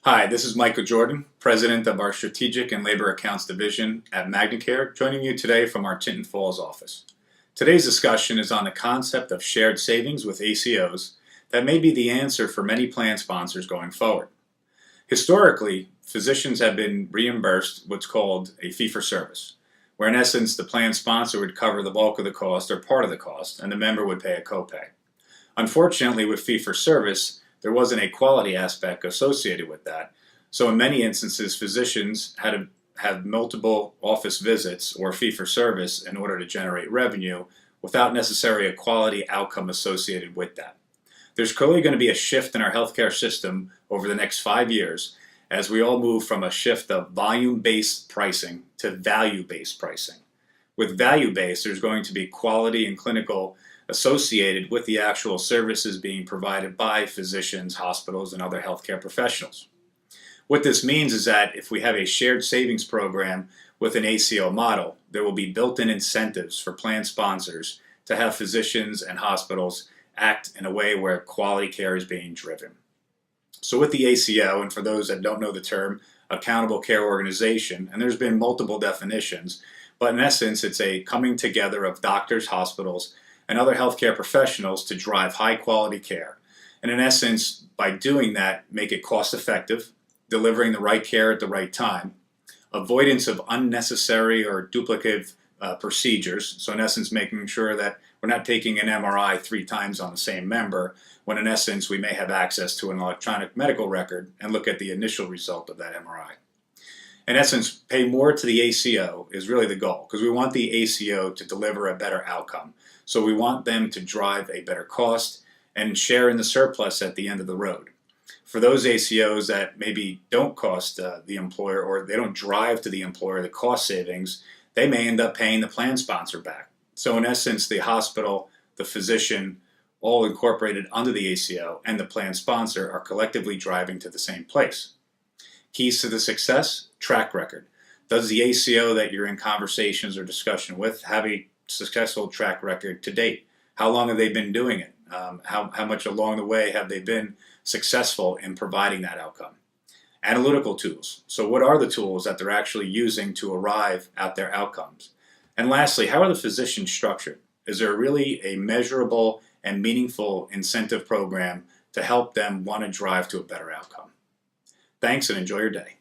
Hi, this is Michael Jordan, President of our Strategic and Labor Accounts Division at MagnaCare, joining you today from our Tinton Falls office. Today's discussion is on the concept of shared savings with ACOs that may be the answer for many plan sponsors going forward. Historically, physicians have been reimbursed what's called a fee-for-service, where in essence the plan sponsor would cover the bulk of the cost or part of the cost, and the member would pay a copay. Unfortunately, with fee-for-service, there wasn't a quality aspect associated with that. So in many instances, physicians had to have multiple office visits or fee-for-service in order to generate revenue without necessarily a quality outcome associated with that. There's clearly going to be a shift in our healthcare system over the next 5 years as we all move from a shift of volume-based pricing to value-based pricing. With value-based, there's going to be quality and clinical associated with the actual services being provided by physicians, hospitals, and other healthcare professionals. What this means is that if we have a shared savings program with an ACO model, there will be built-in incentives for plan sponsors to have physicians and hospitals act in a way where quality care is being driven. So with the ACO, and for those that don't know the term, accountable care organization, and there's been multiple definitions, but in essence it's a coming together of doctors, hospitals, and other healthcare professionals to drive high quality care. And in essence, by doing that, make it cost effective, delivering the right care at the right time, avoidance of unnecessary or duplicative procedures. So in essence, making sure that we're not taking an MRI 3 times on the same member, when in essence we may have access to an electronic medical record and look at the initial result of that MRI. In essence, pay more to the ACO is really the goal, because we want the ACO to deliver a better outcome. So we want them to drive a better cost and share in the surplus at the end of the road. For those ACOs that maybe don't cost the employer, or they don't drive to the employer the cost savings, they may end up paying the plan sponsor back. So in essence, the hospital, the physician, all incorporated under the ACO, and the plan sponsor are collectively driving to the same place. Keys to the success: track record. Does the ACO that you're in conversations or discussion with have a successful track record to date? How long have they been doing it? How much along the way have they been successful in providing that outcome? Analytical tools. So what are the tools that they're actually using to arrive at their outcomes? And lastly, how are the physicians structured? Is there really a measurable and meaningful incentive program to help them want to drive to a better outcome? Thanks, and enjoy your day.